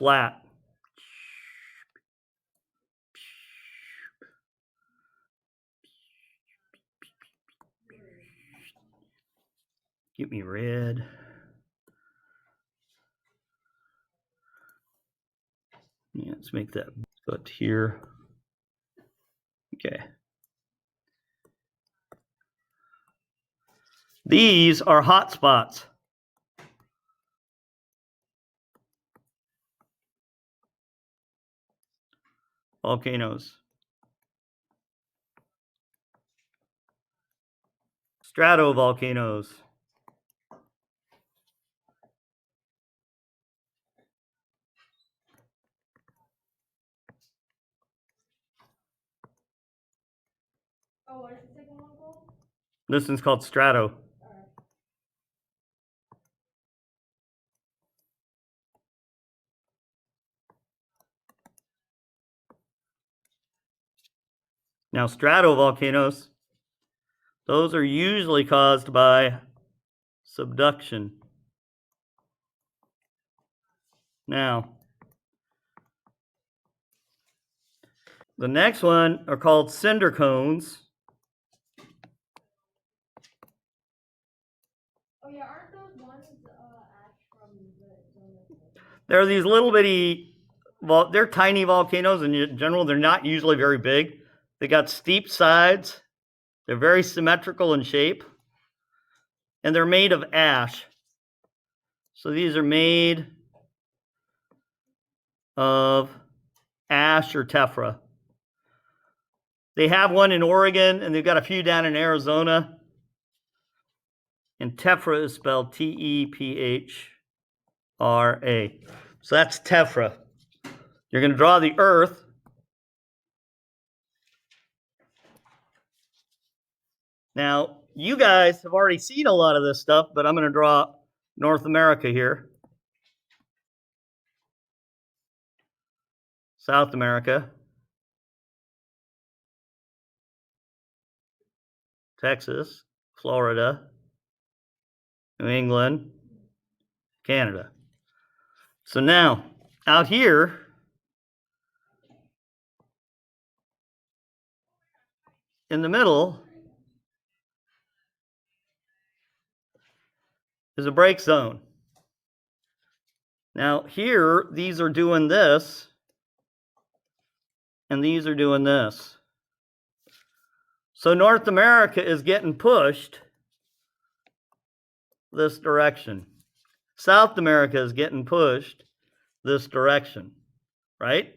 flat. Get me red. Yeah, let's make that put here. Okay. These are hot spots. Volcanoes. Stratovolcanoes. Oh, what is the second one called? This one's called strato. Now, stratovolcanoes, those are usually caused by subduction. Now, the next one are called cinder cones. Oh yeah, aren't those ones ash from the They're these little bitty, they're tiny volcanoes in general. They're not usually very big. They got steep sides. They're very symmetrical in shape. And they're made of ash. So these are made of ash or tephra. They have one in Oregon, and they've got a few down in Arizona. And tephra is spelled T-E-P-H-R-A. So that's tephra. You're going to draw the Earth. Now, you guys have already seen a lot of this stuff, but I'm going to draw North America here. South America. Texas, Florida, New England, Canada. So now, out here, in the middle, is a break zone. Now here, these are doing this, and these are doing this. So North America is getting pushed this direction. South America is getting pushed this direction, right?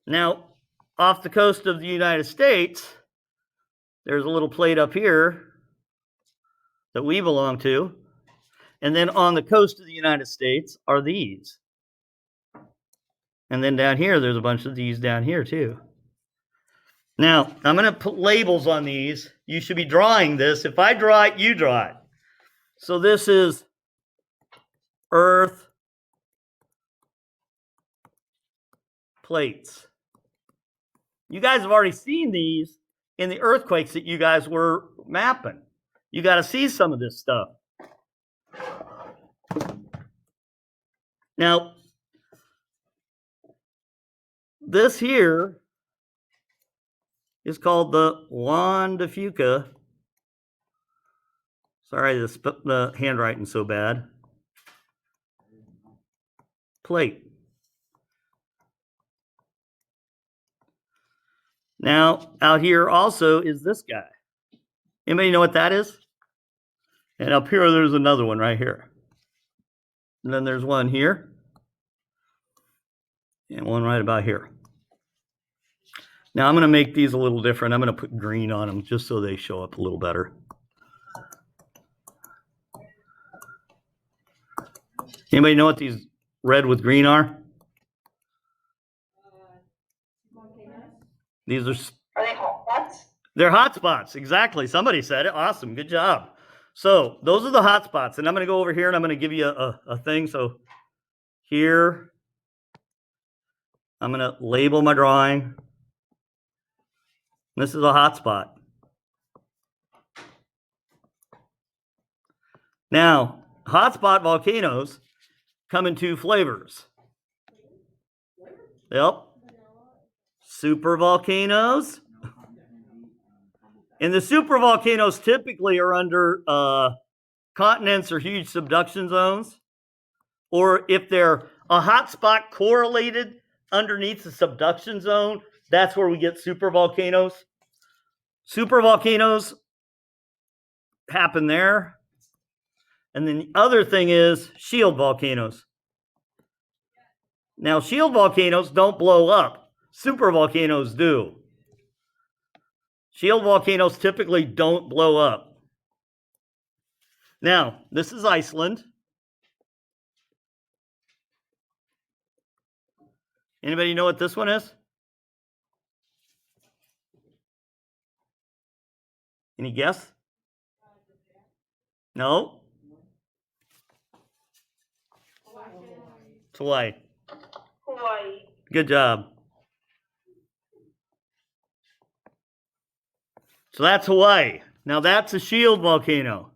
Now, off the coast of the United States, there's a little plate up here that we belong to. And then on the coast of the United States are these. And then down here, there's a bunch of these down here too. Now, I'm going to put labels on these. You should be drawing this. If I draw it, you draw it. So this is Earth plates. You guys have already seen these in the earthquakes that you guys were mapping. You got to see some of this stuff. Now, this here is called the Juan de Fuca. Sorry, the handwriting's so bad. Plate. Now, out here also is this guy. Anybody know what that is? And up here, there's another one right here. And then there's one here. And one right about here. Now, I'm going to make these a little different. I'm going to put green on them just so they show up a little better. Anybody know what these red with green are? These are they hot spots? They're hot spots, exactly. Somebody said it. Awesome, good job. So those are the hot spots, and I'm going to go over here and I'm going to give you a thing. So here, I'm going to label my drawing. This is a hot spot. Now, hotspot volcanoes come in two flavors. Yep. Super volcanoes. And the super volcanoes typically are under continents or huge subduction zones. Or if they're a hot spot correlated underneath the subduction zone, that's where we get super volcanoes. Super volcanoes happen there. And then the other thing is shield volcanoes. Now, shield volcanoes don't blow up. Super volcanoes do. Shield volcanoes typically don't blow up. Now, this is Iceland. Anybody know what this one is? Any guess? No? It's Hawaii. Hawaii. Good job. So that's Hawaii. Now that's a shield volcano.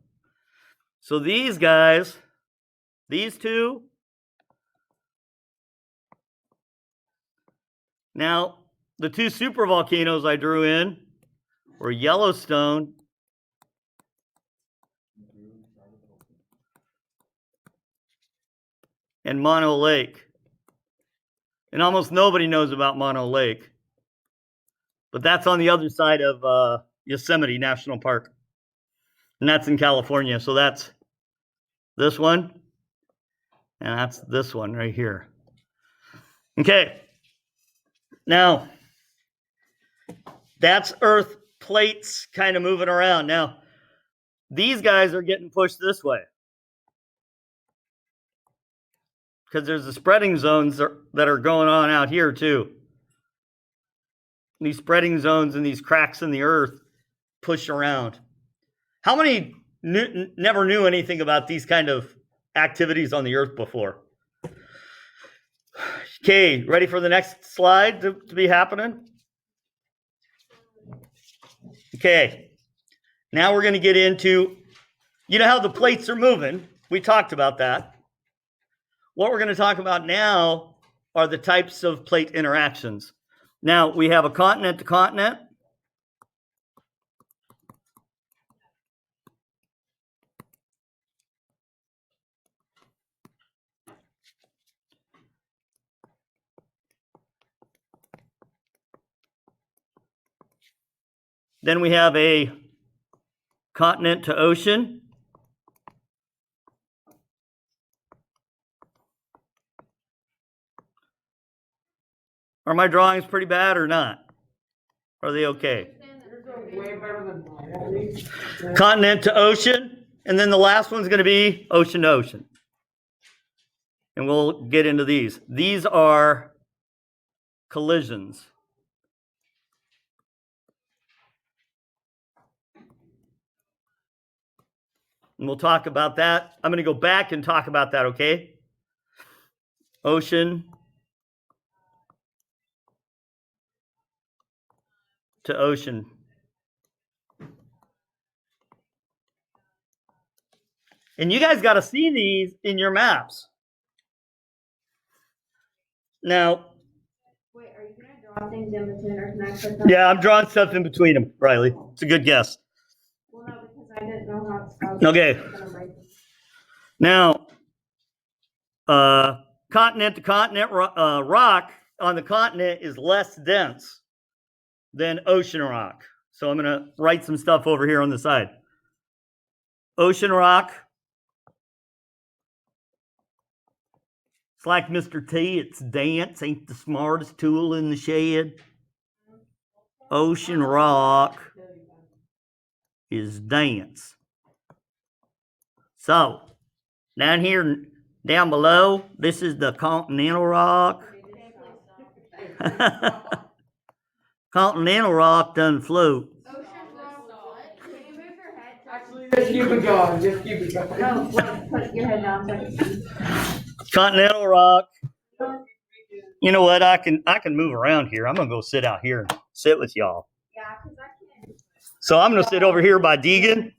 So these guys, these two. Now, the two super volcanoes I drew in were Yellowstone and Mono Lake. And almost nobody knows about Mono Lake. But that's on the other side of Yosemite National Park. And that's in California. So that's this one. And that's this one right here. Okay. Now, that's Earth plates kind of moving around. Now, these guys are getting pushed this way. Because there's the spreading zones that are going on out here too. These spreading zones and these cracks in the earth push around. How many never knew anything about these kind of activities on the earth before? Okay, ready for the next slide to be happening? Okay, now we're going to get into, you know how the plates are moving. We talked about that. What we're going to talk about now are the types of plate interactions. Now, we have a continent to continent. Then we have a continent to ocean. Are my drawings pretty bad or not? Are they okay? Way better than mine. Continent to ocean. And then the last one's going to be ocean to ocean. And we'll get into these. These are collisions. And we'll talk about that. I'm going to go back and talk about that, okay? Ocean to ocean. And you guys got to see these in your maps. Now, Wait, are you gonna draw things in between, or can I put them? yeah, I'm drawing stuff in between them, Riley. It's a good guess. Well, no, because I didn't know how it's. Okay. Gonna break them. Now, continent to continent rock on the continent is less dense than ocean rock. So I'm going to write some stuff over here on the side. Ocean rock. It's like Mr. T, it's dense, ain't the smartest tool in the shed. Ocean rock is dense. So, down here, down below, this is the continental rock. Continental rock doesn't float. Ocean rock. Can you move your head? Actually, just keep it going. Just keep it going. No, wait, put your head down so I can see. Continental rock. You know what? I can move around here. I'm gonna go sit out here and sit with y'all. Yeah, because I can't. So I'm gonna sit over here by Deegan.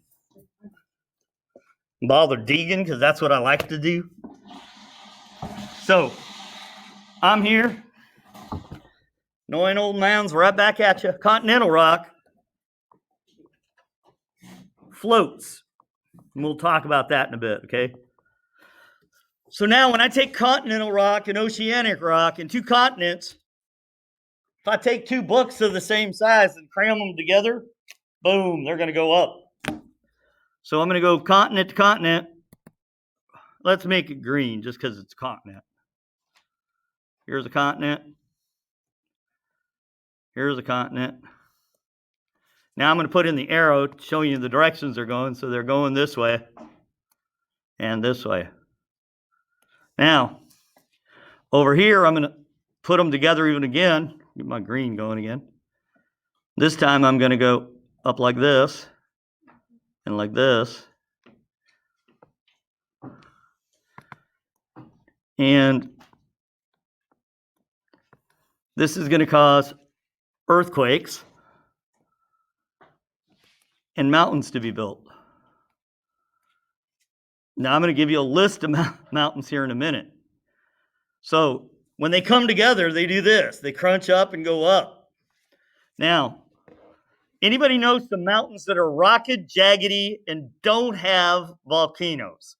Bother Deegan because that's what I like to do. So I'm here. Knowing old mounds right back at you. Continental rock floats. And we'll talk about that in a bit, okay? So now when I take continental rock and oceanic rock and two continents, if I take two books of the same size and cram them together, boom, they're going to go up. So I'm going to go continent to continent. Let's make it green just because it's continent. Here's a continent. Here's a continent. Now I'm going to put in the arrow showing you the directions they're going. So they're going this way and this way. Now, over here, I'm going to put them together even again. Get my green going again. This time I'm going to go up like this and like this. And this is going to cause earthquakes and mountains to be built. Now I'm going to give you a list of mountains here in a minute. So when they come together, they do this. They crunch up and go up. Now, anybody know some mountains that are rocky, jaggedy, and don't have volcanoes?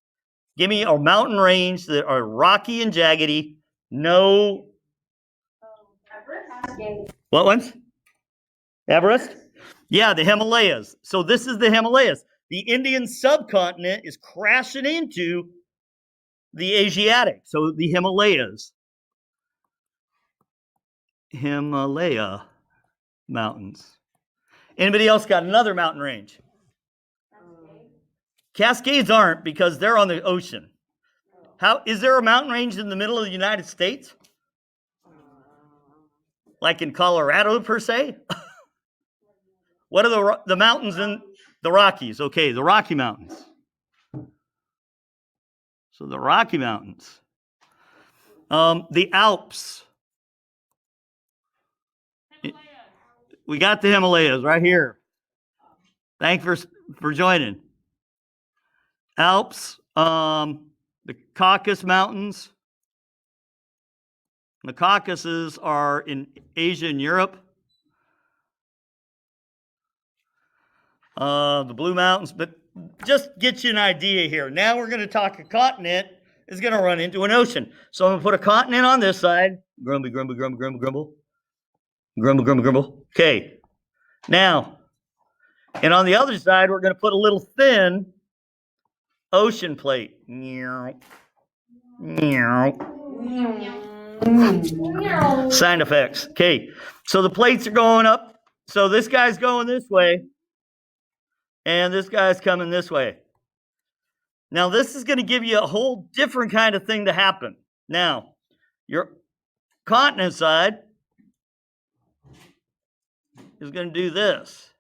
Give me a mountain range that are rocky and jaggedy, no. What ones? Everest? Yeah, the Himalayas. So this is the Himalayas. The Indian subcontinent is crashing into the Asiatic. So the Himalayas. Himalaya mountains. Anybody else got another mountain range? Cascades aren't because they're on the ocean. How is there a mountain range in the middle of the United States? Like in Colorado per se? What are the mountains in the Rockies? Okay, the Rocky Mountains. So the Rocky Mountains. The Alps. We got the Himalayas right here. Thanks for joining. Alps, the Caucasus Mountains. The Caucasus are in Asia and Europe. The Blue Mountains, but just get you an idea here. Now we're going to talk a continent is going to run into an ocean. So I'm going to put a continent on this side. Grumble, grumble, grumble, grumble, grumble. Grumble, grumble, grumble. Okay. Now, and on the other side, we're going to put a little thin ocean plate. Meow. Meow. Sound effects. Okay. So the plates are going up. So this guy's going this way. And this guy's coming this way. Now, this is going to give you a whole different kind of thing to happen. Now, your continent side is going to do this.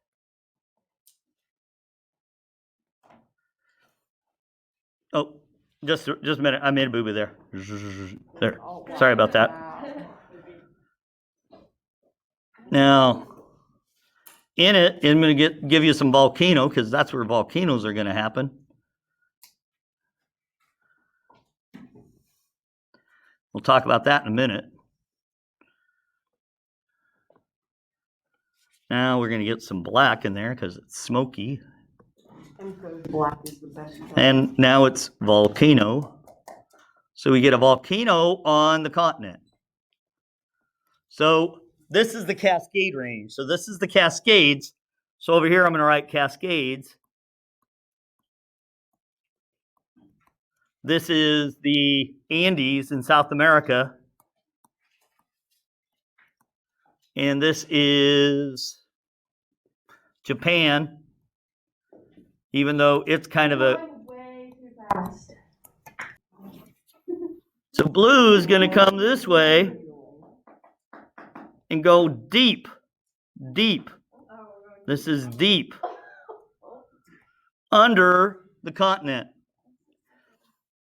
Oh, just a minute. I made a boo-boo there. There. Sorry about that. Now, in it, I'm going to give you some volcano because that's where volcanoes are going to happen. We'll talk about that in a minute. Now we're going to get some black in there because it's smoky. Black is the best. And now it's volcano. So we get a volcano on the continent. So this is the Cascade range. So this is the Cascades. So over here I'm going to write Cascades. This is the Andes in South America. And this is Japan, even though it's kind of a... Way too fast. So blue is going to come this way and go deep, deep. This is deep under the continent.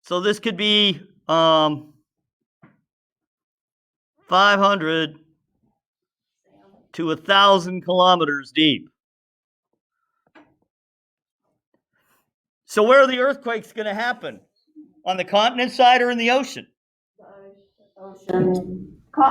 So this could be 500 to 1,000 kilometers deep. So where are the earthquakes going to happen? On the continent side or in the ocean? Ocean.